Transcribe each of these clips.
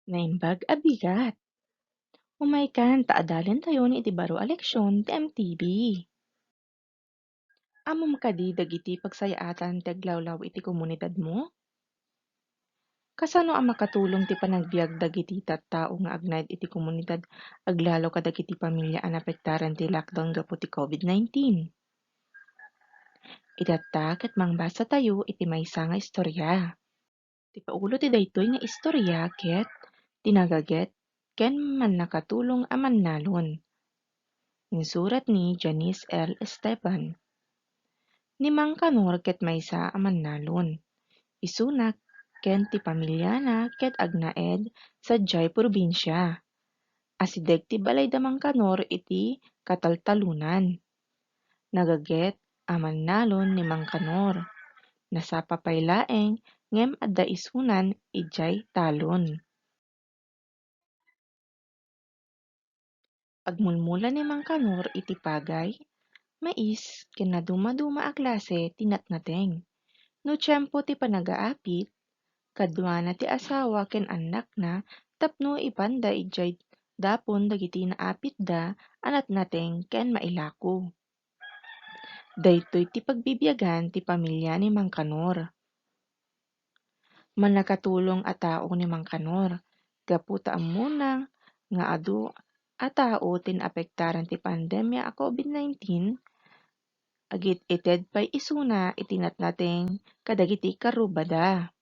Naimbag a bigat. Umay kan taadalin tayo ni iti baro a leksyon ti MTV. Amom kadi dagiti pagsayaatan ti aglawlaw iti komunidad mo? Kasano ang makatulong ti panagbiag dagiti tattao nga agnaid iti komunidad aglalo kadagiti pamilya a napektaran ti lockdown gapu ti COVID-19? Itatta ket mangbasa tayo iti maysa nga istorya. Ti paulo ti daytoy nga istorya ket tinagaget ken mannakatulong a mannalon. Insurat ni Janice L. Esteban. Ni Mang Kanor ket maysa a mannalon. Isunak ken ti pamilyana ket agnaed sa Jai probinsya. Asideg ti balay da Mang Kanor iti kataltalunan. Nagaget a mannalon ni Mang Kanor. Nasapapay laeng ngem adda isunan ijay talon. Agmulmulan ni Mang Kanor iti pagay, mais ken naduma-duma a klase ti natnateng. No tiyempo ti panagaapit, kadwana ti asawa ken anak na tapno ipanda ijay dapon dagiti naapit da a natnateng ken mailako. Daytoy ti pagbibiyagan ti pamilya ni Mang Kanor. Manakatulong a tao ni Mang Kanor, gapu ta ammunang nga adu a tao tin apektaran ti pandemya a COVID-19, agit ited pay isuna iti natnateng kadagiti karubada.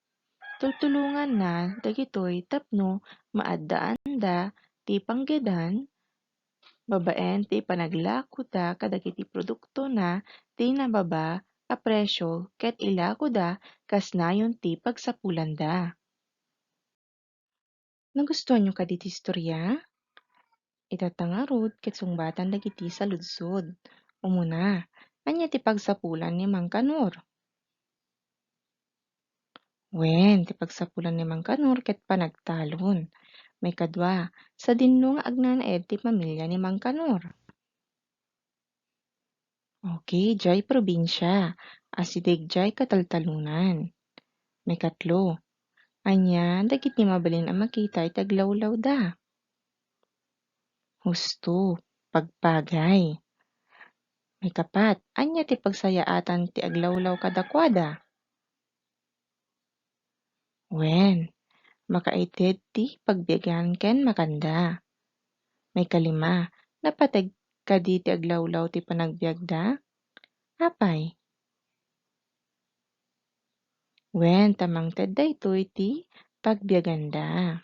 Tultulungan na dagitoy tapno maaddaan da ti panggedan, babaen ti panaglako da kadagiti produkto na ti nababa a presyo ket ilako da kasnayon ti pagsapulan da. Nagustuhan nyo kaditi istorya? Itatangarod ket sungbatan dagiti saludsod. Umuna, anya ti pagsapulan ni Mang Kanor? Wen, ti pagsapulan ni Mang Kanor ket panagtalon. May kadwa, sa dinno nga agnanaed ti pamilya ni Mang Kanor. Okay, jay probinsya, asideg jay kataltalunan. May katlo, anya dagiti mabalin a makita iti aglawlaw da. Husto, pagpagay. May kapat, anya ti pagsayaatan ti aglawlaw kadakwada. Wen, makaited ti pagbiagan ken makanda. May kalima, napateg kadi ti aglawlaw ti panagbiagda? Apay? Wen, tamangted daytoy ti pagbiaganda.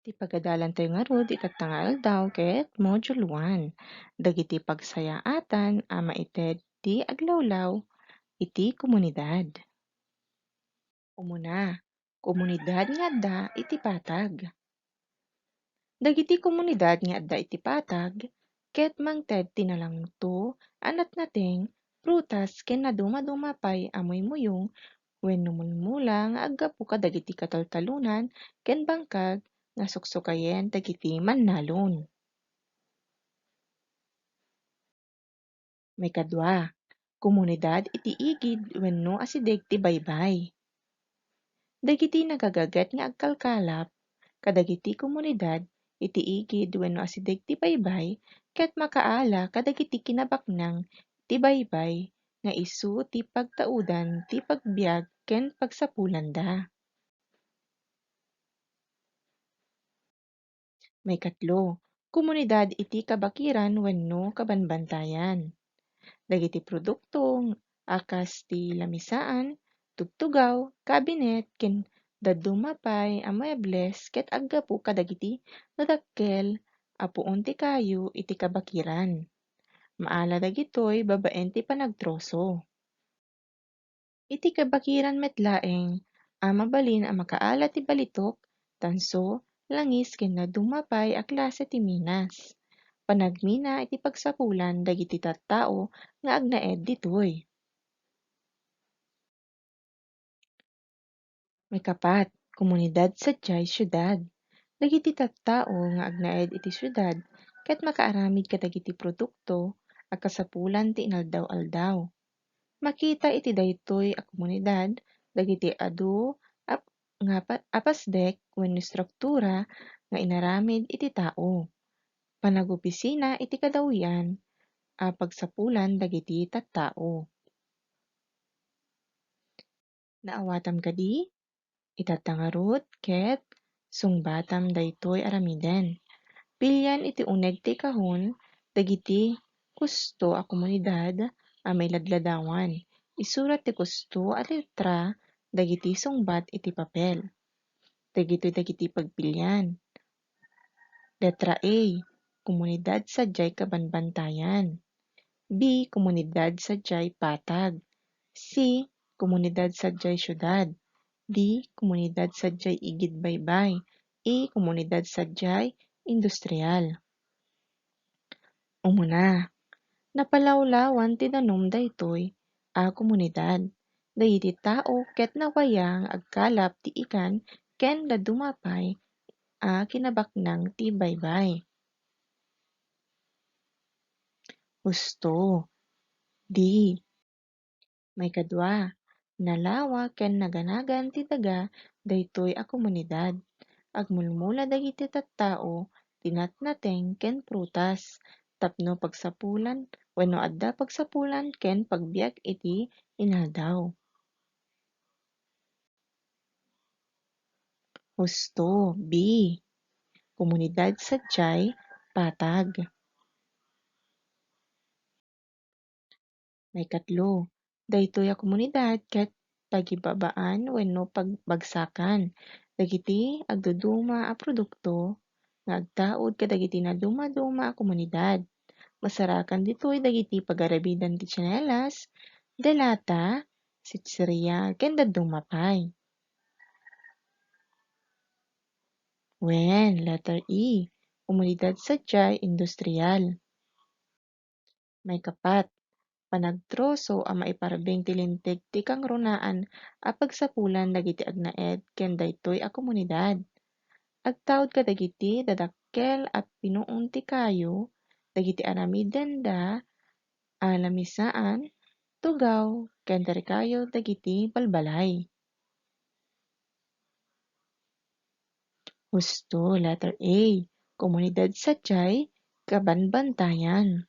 Ti pagadalan tayo nga rod itatangal daw ket Module 1. Dagiti pagsayaatan a maited ti aglawlaw iti komunidad. Umuna, komunidad nga adda iti patag. Dagiti komunidad nga adda iti patag ket mangted tinalangto a natnateng, prutas ken naduma-duma pay a muymuyong wen numulmula nga aggapu kadagiti kataltalunan ken bangkag nga suksukayen dagiti mannalon. May kadwa, komunidad iti igid wenno asideg ti baybay. Dagiti nagagagat nga agkalkalap kadagiti komunidad iti igid wenno asideg ti baybay ket makaala kadagiti kinabaknang ti baybay nga isu ti pagtaudan ti pagbiag ken pagsapulan da. May katlo, komunidad iti kabakiran wenno kabanbantayan. Dagiti produkto akas ti lamisaan, tugtugaw, kabinet ken dadduma pay a muebles ket aggapu kadagiti nadakkel a puon ti kayo iti kabakiran. Maala dagitoy babaen ti panagtroso. Iti kabakiran met laeng a mabalin a makaala ti balitok, tanso, langis ken naduma-pay a klase ti minas. Panagmina iti pagsapulan dagiti tattao nga agnaed ditoy. May kapat, komunidad sadyay syudad. Dagiti tattao nga agnaed iti syudad ket makaaramid kadagiti produkto a kasapulan ti inaldaw-aldaw. Makita iti daytoy a komunidad dagiti adu ap nga apasdek wenno struktura nga inaramid iti tao. Panagopisina iti kadawian a pagsapulan dagiti tattao. Naawatam kadi, itatangarut ket sungbatam daytoy aramiden. Pilyan iti uneg ti kahon dagiti kusto a komunidad a may ladladawan. Isurat ti kusto a letra dagiti sungbat iti papel. Dagiti pagpilyan. Letra A. Komunidad sadyay kabanbantayan. B. Komunidad sadyay patag. C. Komunidad sadyay syudad. D. Komunidad sadyay igid baybay. E. Komunidad sadyay industrial. Umuna, napalawlawan ti danom daytoy a komunidad. Dayiti tao ket nawayang agkalap ti ikan ken dadumapay a kinabaknang ti baybay. Husto. D. May kadwa, nalawa ken naganagan ti daga daytoy a komunidad. Agmulmula dagiti tattao tinatnateng ken prutas tapno pagsapulan wenno adda pagsapulan ken pagbiag iti inaldaw. Husto. B. Komunidad sadyay patag. May katlo, daytoy a komunidad ket pagibabaan wenno pagbagsakan dagiti agduduma a produkto nga agtaud kadagiti naduma-duma a komunidad. Masarakan ditoy dagiti pagarabidan ti tsinelas, delata, sitsiriya ken dadumapay. Wen, letter E. Komunidad sadyay industrial. May kapat, panagtroso a maiparabeng ti linteg ti kangrunaan a pagsapulan dagiti agnaed ken daytoy a komunidad. Agtaud kadagiti dadakkel a pinuon ti kayo dagiti aramiden da a lamisaan, tugaw ken tarikayo dagiti balbalay. Husto, letter A. Komunidad sadyay kabanbantayan.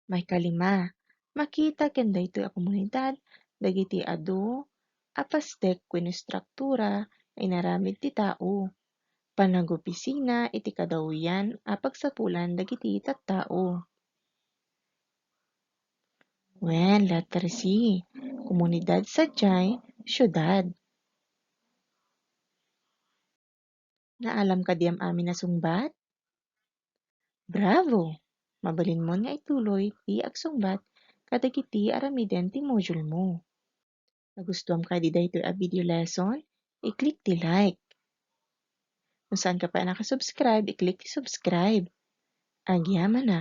May kalima, makita ken daytoy a komunidad dagiti adu a pasdek wenno struktura nga inaramid ti tao. Panagopisina iti kadawian a pagsapulan dagiti tattao. Wen, letter C. Komunidad sadyay syudad. Naalam kadi amin a sungbat? Bravo! Mabalinmon nga ituloy ti agsungbat kadagiti aramiden ti module mo. Nagustuhan ka di daytoy a video lesson? I-click ti like. Kung saan ka pa nakasubscribe, i-click ti subscribe. Agyaman na.